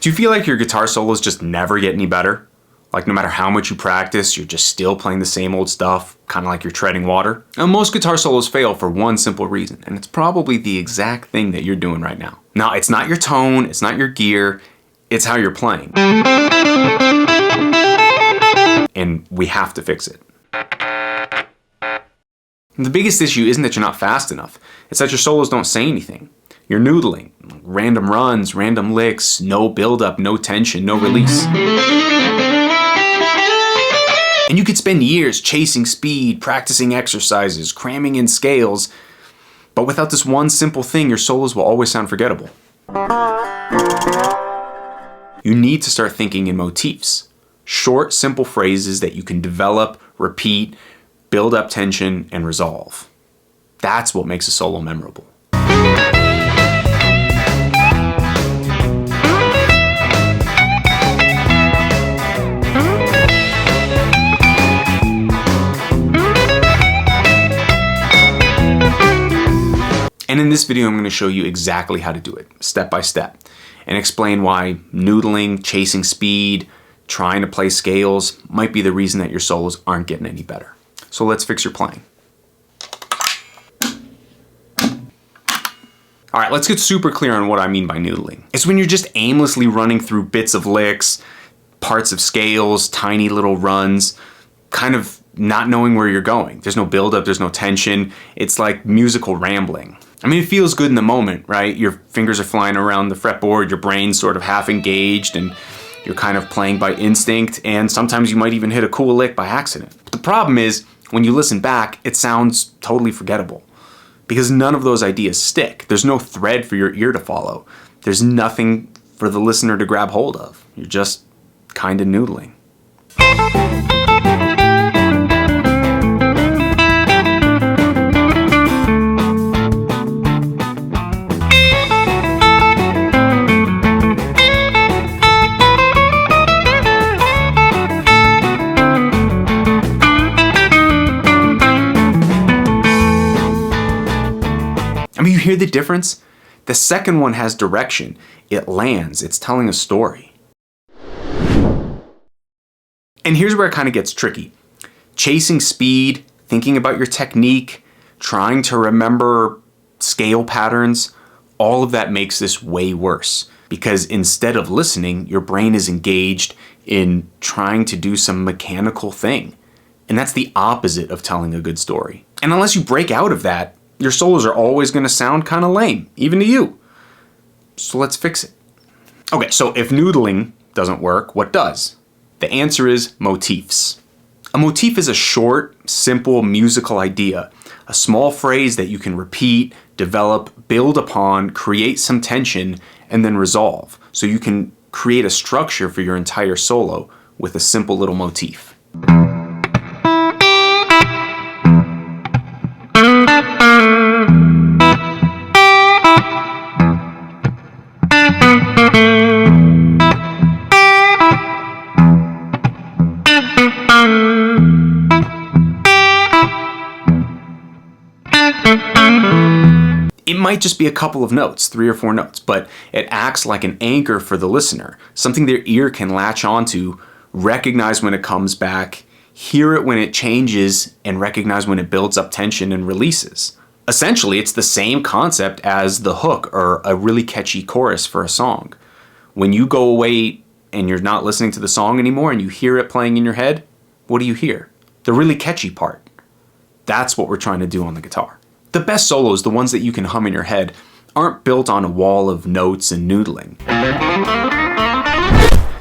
Do you feel like your guitar solos just never get any better? Like no matter how much you practice, you're just still playing the same old stuff, kind of like you're treading water? Now, most guitar solos fail for one simple reason, and it's probably the exact thing that you're doing right now. Now, it's not your tone, it's not your gear, it's how you're playing. And we have to fix it. And the biggest issue isn't that you're not fast enough, it's that your solos don't say anything. You're noodling, random runs, random licks, no buildup, no tension, no release. And you could spend years chasing speed, practicing exercises, cramming in scales, but without this one simple thing, your solos will always sound forgettable. You need to start thinking in motifs. Short, simple phrases that you can develop, repeat, build up tension, and resolve. That's what makes a solo memorable. And in this video, I'm going to show you exactly how to do it, step by step, and explain why noodling, chasing speed, trying to play scales might be the reason that your solos aren't getting any better. So let's fix your playing. All right, let's get super clear on what I mean by noodling. It's when you're just aimlessly running through bits of licks, parts of scales, tiny little runs, kind of not knowing where you're going. There's no buildup, there's no tension. It's like musical rambling. I mean, it feels good in the moment, right? Your fingers are flying around the fretboard, your brain's sort of half engaged, and you're kind of playing by instinct, and sometimes you might even hit a cool lick by accident. But the problem is, when you listen back, it sounds totally forgettable because none of those ideas stick. There's no thread for your ear to follow. There's nothing for the listener to grab hold of. You're just kind of noodling. I mean, you hear the difference? The second one has direction. It lands. It's telling a story. And here's where it kind of gets tricky. Chasing speed, thinking about your technique, trying to remember scale patterns, all of that makes this way worse. Because instead of listening, your brain is engaged in trying to do some mechanical thing. And that's the opposite of telling a good story. And unless you break out of that, your solos are always going to sound kind of lame, even to you. So let's fix it. Okay, so if noodling doesn't work, what does? The answer is motifs. A motif is a short, simple musical idea, a small phrase that you can repeat, develop, build upon, create some tension, and then resolve. So you can create a structure for your entire solo with a simple little motif. It might just be a couple of notes, 3 or 4 notes, but it acts like an anchor for the listener, something their ear can latch onto, recognize when it comes back, hear it when it changes, and recognize when it builds up tension and releases. Essentially, it's the same concept as the hook or a really catchy chorus for a song. When you go away and you're not listening to the song anymore and you hear it playing in your head, what do you hear? The really catchy part. That's what we're trying to do on the guitar. The best solos, the ones that you can hum in your head, aren't built on a wall of notes and noodling.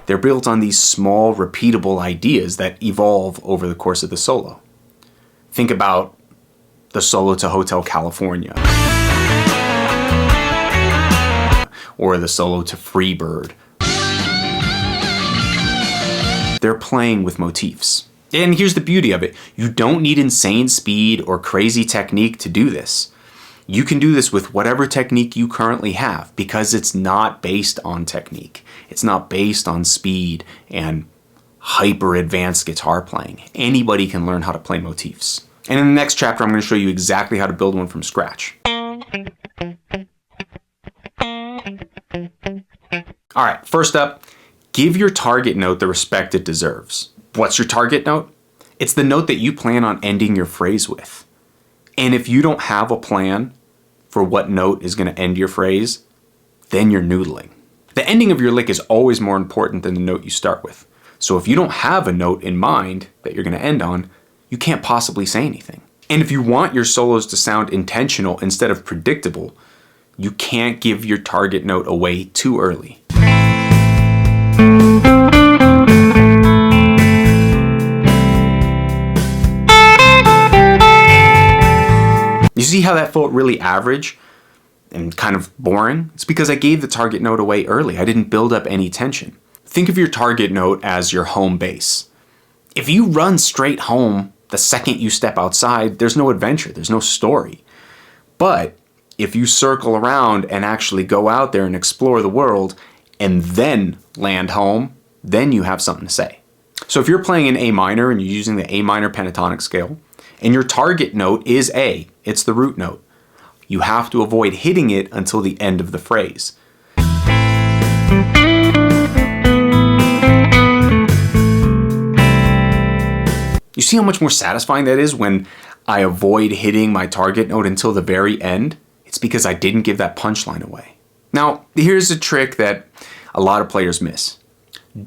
They're built on these small, repeatable ideas that evolve over the course of the solo. Think about the solo to Hotel California, or the solo to Freebird. They're playing with motifs. And here's the beauty of it. You don't need insane speed or crazy technique to do this. You can do this with whatever technique you currently have because it's not based on technique. It's not based on speed and hyper advanced guitar playing. Anybody can learn how to play motifs. And in the next chapter, I'm going to show you exactly how to build one from scratch. All right, first up, give your target note the respect it deserves. What's your target note? It's the note that you plan on ending your phrase with. And if you don't have a plan for what note is going to end your phrase, then you're noodling. The ending of your lick is always more important than the note you start with. So if you don't have a note in mind that you're going to end on, you can't possibly say anything. And if you want your solos to sound intentional instead of predictable, you can't give your target note away too early. You see how that felt really average and kind of boring? It's because I gave the target note away early. I didn't build up any tension. Think of your target note as your home base. If you run straight home the second you step outside, there's no adventure, there's no story. But if you circle around and actually go out there and explore the world and then land home, then you have something to say. So if you're playing in A minor and you're using the A minor pentatonic scale, and your target note is A, it's the root note, you have to avoid hitting it until the end of the phrase. You see how much more satisfying that is when I avoid hitting my target note until the very end? It's because I didn't give that punchline away. Now, here's a trick that a lot of players miss.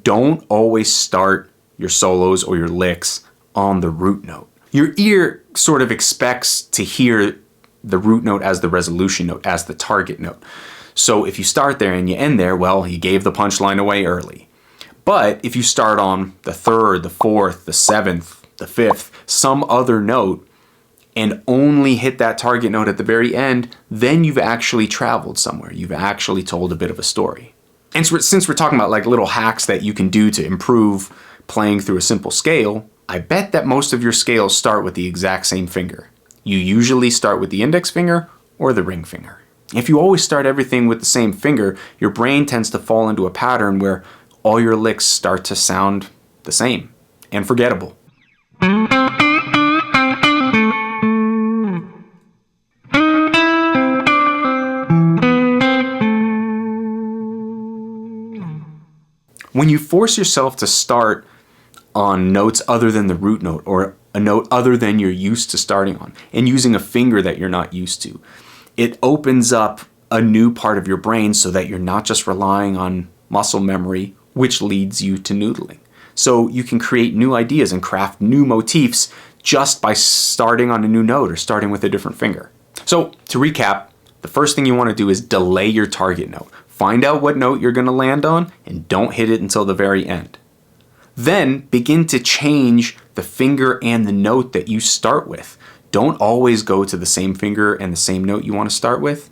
Don't always start your solos or your licks on the root note. Your ear sort of expects to hear the root note as the resolution note, as the target note. So if you start there and you end there, well, you gave the punchline away early. But if you start on the third, the fourth, the seventh, the fifth, some other note, and only hit that target note at the very end, then you've actually traveled somewhere. You've actually told a bit of a story. And since we're talking about like little hacks that you can do to improve playing through a simple scale, I bet that most of your scales start with the exact same finger. You usually start with the index finger or the ring finger. If you always start everything with the same finger, your brain tends to fall into a pattern where all your licks start to sound the same and forgettable. When you force yourself to start on notes other than the root note or a note other than you're used to starting on and using a finger that you're not used to, it opens up a new part of your brain so that you're not just relying on muscle memory, which leads you to noodling. So you can create new ideas and craft new motifs just by starting on a new note or starting with a different finger. So to recap, the first thing you want to do is delay your target note. Find out what note you're going to land on and don't hit it until the very end. Then begin to change the finger and the note that you start with. Don't always go to the same finger and the same note you want to start with.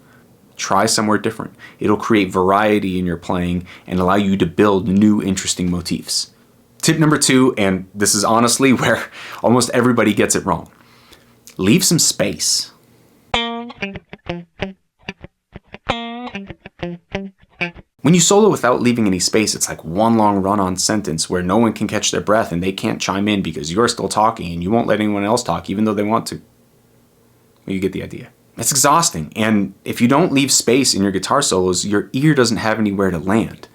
Try somewhere different. It'll create variety in your playing and allow you to build new interesting motifs. Tip number 2, and this is honestly where almost everybody gets it wrong. Leave some space. When you solo without leaving any space, it's like one long run-on sentence where no one can catch their breath and they can't chime in because you're still talking and you won't let anyone else talk even though they want to. Well, you get the idea. It's exhausting, and if you don't leave space in your guitar solos, your ear doesn't have anywhere to land.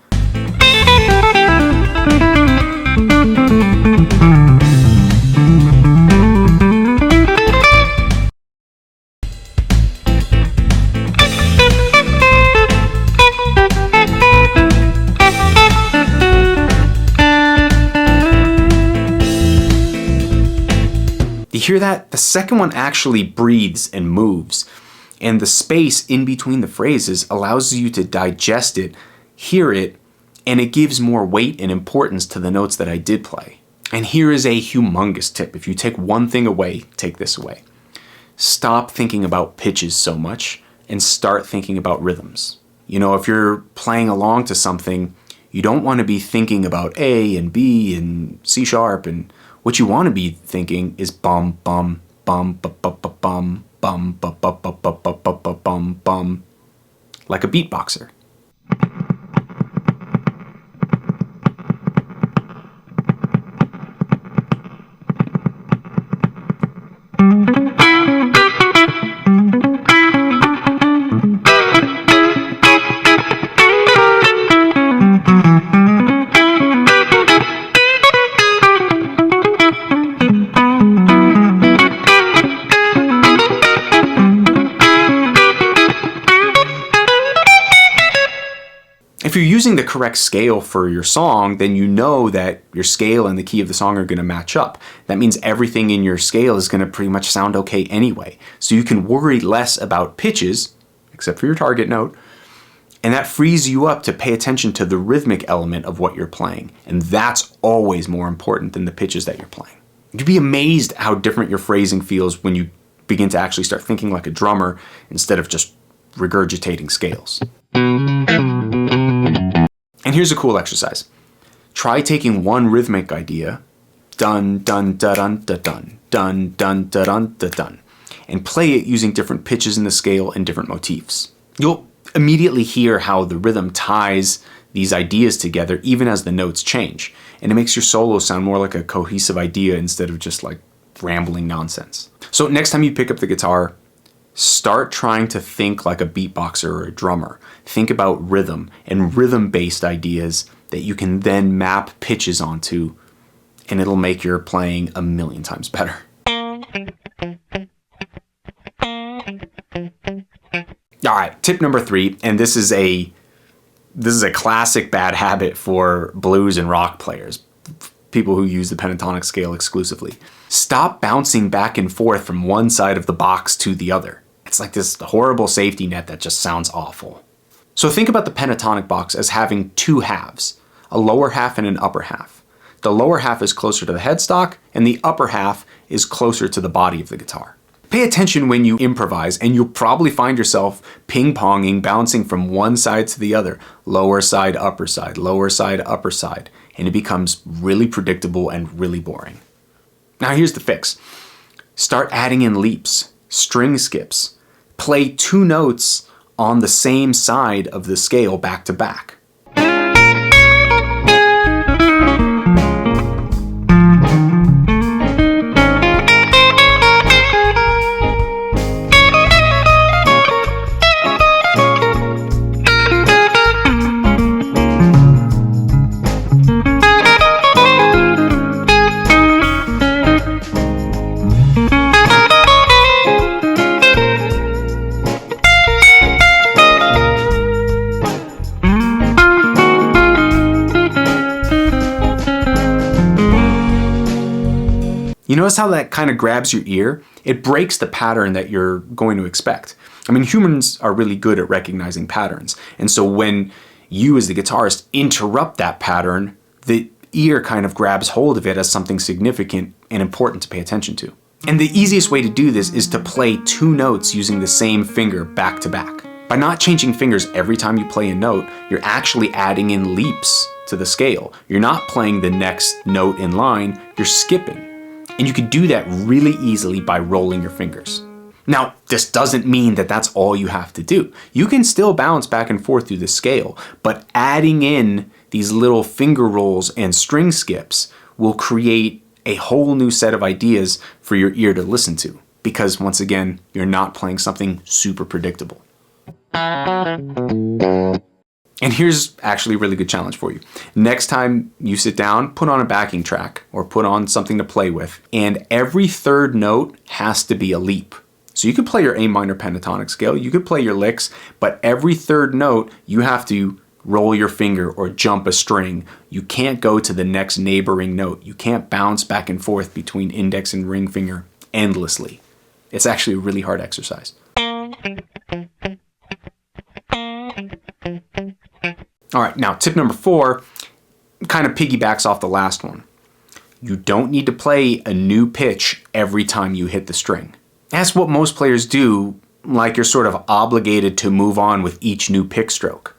You hear that? The second one actually breathes and moves, and the space in between the phrases allows you to digest it, hear it, and it gives more weight and importance to the notes that I did play. And here is a humongous tip. If you take one thing away, take this away. Stop thinking about pitches so much and start thinking about rhythms. You know, if you're playing along to something, you don't want to be thinking about A and B and C sharp, and what you want to be thinking is bum bum bum bum bum bum bum bum bum bum bum bum bum bum, like a beatboxer. using the correct scale for your song, then you know that your scale and the key of the song are going to match up. That means everything in your scale is going to pretty much sound okay anyway. So you can worry less about pitches, except for your target note, and that frees you up to pay attention to the rhythmic element of what you're playing. And that's always more important than the pitches that you're playing. You'd be amazed how different your phrasing feels when you begin to actually start thinking like a drummer instead of just regurgitating scales. And here's a cool exercise. Try taking one rhythmic idea, dun dun da dun da dun, dun dun da dun da dun, and play it using different pitches in the scale and different motifs. You'll immediately hear how the rhythm ties these ideas together even as the notes change, and it makes your solo sound more like a cohesive idea instead of just like rambling nonsense. So next time you pick up the guitar, start trying to think like a beatboxer or a drummer. Think about rhythm and rhythm-based ideas that you can then map pitches onto, and it'll make your playing a million times better. All right, tip number 3, and this is a classic bad habit for blues and rock players, people who use the pentatonic scale exclusively. Stop bouncing back and forth from one side of the box to the other. It's like this horrible safety net that just sounds awful. So think about the pentatonic box as having two halves, a lower half and an upper half. The lower half is closer to the headstock, and the upper half is closer to the body of the guitar. Pay attention when you improvise, and you'll probably find yourself ping-ponging, bouncing from one side to the other, lower side, upper side, lower side, upper side, and it becomes really predictable and really boring. Now here's the fix. Start adding in leaps, string skips. Play two notes on the same side of the scale back to back. You notice how that kind of grabs your ear? It breaks the pattern that you're going to expect. I mean, humans are really good at recognizing patterns. And so when you as the guitarist interrupt that pattern, the ear kind of grabs hold of it as something significant and important to pay attention to. And the easiest way to do this is to play two notes using the same finger back to back. By not changing fingers every time you play a note, you're actually adding in leaps to the scale. You're not playing the next note in line, you're skipping. And you can do that really easily by rolling your fingers. Now, this doesn't mean that that's all you have to do. You can still bounce back and forth through the scale, but adding in these little finger rolls and string skips will create a whole new set of ideas for your ear to listen to. Because once again, you're not playing something super predictable. And here's actually a really good challenge for you. Next time you sit down, put on a backing track or put on something to play with, and every third note has to be a leap. So you could play your A minor pentatonic scale, you could play your licks, but every third note you have to roll your finger or jump a string. You can't go to the next neighboring note. You can't bounce back and forth between index and ring finger endlessly. It's actually a really hard exercise. All right, now tip number 4 kind of piggybacks off the last one. You don't need to play a new pitch every time you hit the string. That's what most players do, like you're sort of obligated to move on with each new pick stroke,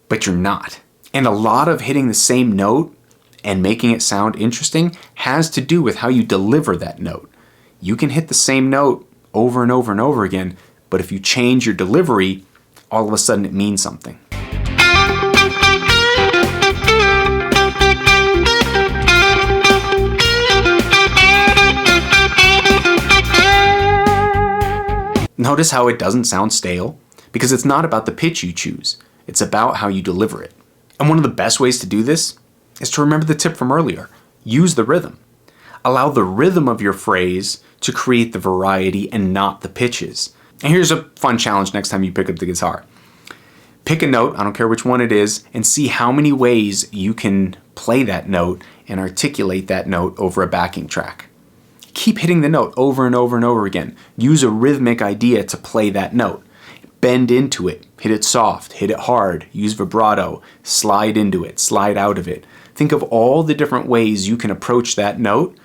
but you're not. And a lot of hitting the same note and making it sound interesting has to do with how you deliver that note. You can hit the same note over and over and over again, but if you change your delivery, all of a sudden it means something. Notice how it doesn't sound stale, because it's not about the pitch you choose, it's about how you deliver it. And one of the best ways to do this is to remember the tip from earlier. Use the rhythm. Allow the rhythm of your phrase to create the variety and not the pitches. And here's a fun challenge next time you pick up the guitar. Pick a note, I don't care which one it is, and see how many ways you can play that note and articulate that note over a backing track. Keep hitting the note over and over and over again. Use a rhythmic idea to play that note. Bend into it, hit it soft, hit it hard, use vibrato, slide into it, slide out of it. Think of all the different ways you can approach that note,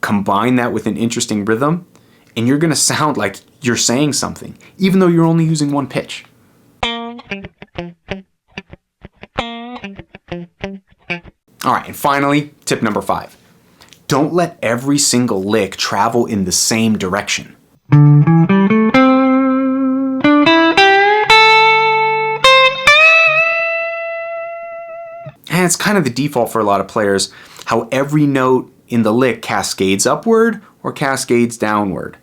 combine that with an interesting rhythm, and you're going to sound like you're saying something, even though you're only using one pitch. All right, and finally, tip number 5. Don't let every single lick travel in the same direction. And it's kind of the default for a lot of players, how every note in the lick cascades upward or cascades downward.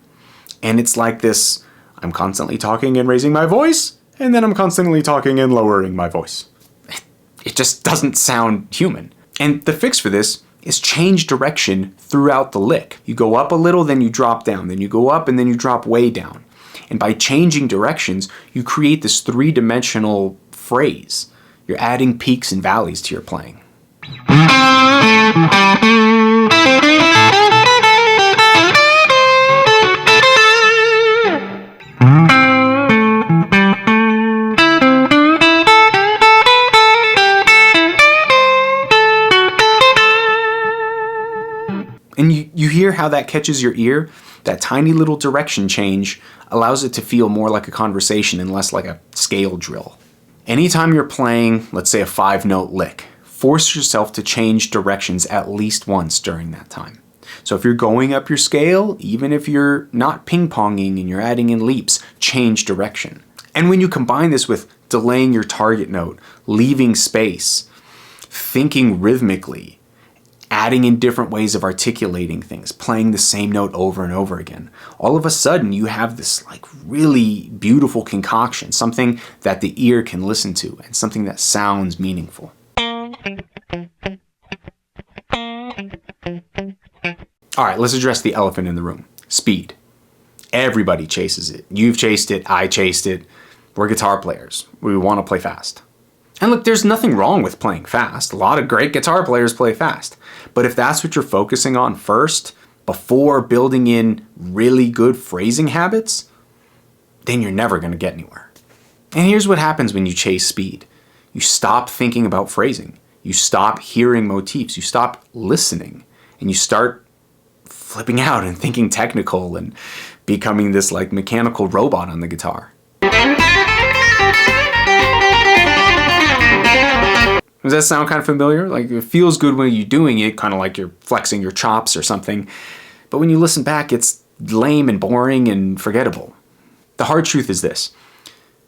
And it's like this, I'm constantly talking and raising my voice, and then I'm constantly talking and lowering my voice. It just doesn't sound human. And the fix for this is change direction throughout the lick. You go up a little, then you drop down, then you go up, and then you drop way down. And by changing directions, you create this 3-dimensional phrase. You're adding peaks and valleys to your playing. And you hear how that catches your ear? That tiny little direction change allows it to feel more like a conversation and less like a scale drill. Anytime you're playing, let's say a 5-note lick, force yourself to change directions at least once during that time. So if you're going up your scale, even if you're not ping-ponging and you're adding in leaps, change direction. And when you combine this with delaying your target note, leaving space, thinking rhythmically, adding in different ways of articulating things, playing the same note over and over again, all of a sudden you have this like really beautiful concoction, something that the ear can listen to and something that sounds meaningful. All right, let's address the elephant in the room, speed. Everybody chases it. You've chased it, I chased it. We're guitar players. We want to play fast. And look, there's nothing wrong with playing fast. A lot of great guitar players play fast. But if that's what you're focusing on first, before building in really good phrasing habits, then you're never going to get anywhere. And here's what happens when you chase speed. You stop thinking about phrasing. You stop hearing motifs. You stop listening. And you start flipping out and thinking technical and becoming this like mechanical robot on the guitar. Does that sound kind of familiar? Like it feels good when you're doing it, kind of like you're flexing your chops or something. But when you listen back, it's lame and boring and forgettable. The hard truth is this.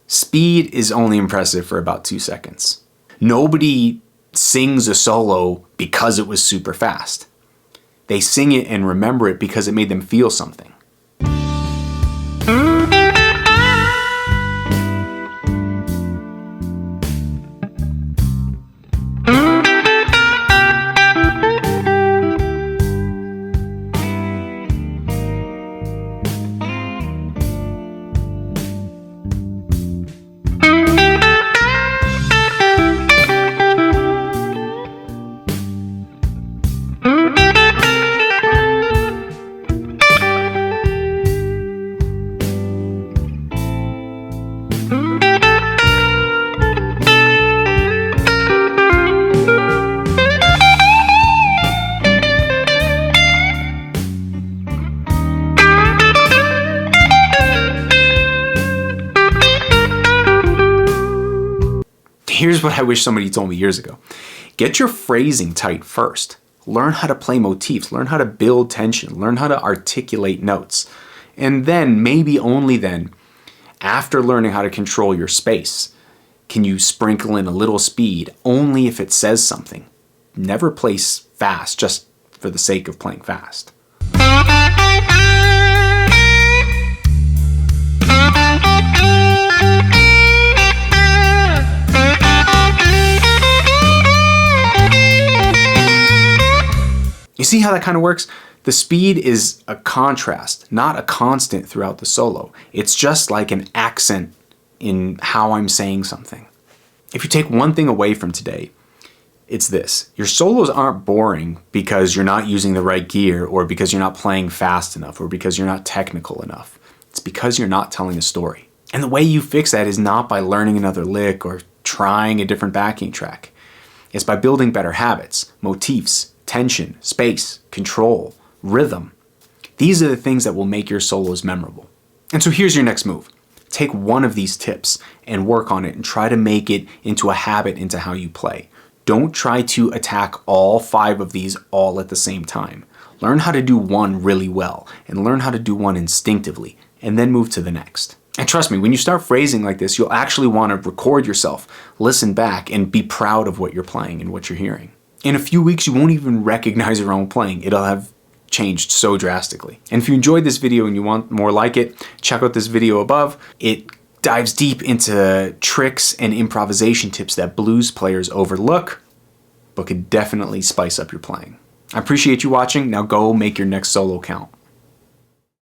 Speed is only impressive for about 2 seconds. Nobody sings a solo because it was super fast. They sing it and remember it because it made them feel something. Here's what I wish somebody told me years ago. Get your phrasing tight first. Learn how to play motifs, learn how to build tension, learn how to articulate notes. And then, maybe only then, after learning how to control your space, can you sprinkle in a little speed only if it says something. Never play fast just for the sake of playing fast. You see how that kind of works? The speed is a contrast, not a constant throughout the solo. It's just like an accent in how I'm saying something. If you take one thing away from today, it's this. Your solos aren't boring because you're not using the right gear or because you're not playing fast enough or because you're not technical enough. It's because you're not telling a story. And the way you fix that is not by learning another lick or trying a different backing track. It's by building better habits, motifs, tension, space, control, rhythm. These are the things that will make your solos memorable. And so here's your next move. Take one of these tips and work on it and try to make it into a habit into how you play. Don't try to attack all 5 of these all at the same time. Learn how to do one really well and learn how to do one instinctively and then move to the next. And trust me, when you start phrasing like this, you'll actually want to record yourself, listen back, and be proud of what you're playing and what you're hearing. In a few weeks, you won't even recognize your own playing. It'll have changed so drastically. And if you enjoyed this video and you want more like it, check out this video above. It dives deep into tricks and improvisation tips that blues players overlook, but could definitely spice up your playing. I appreciate you watching. Now go make your next solo count.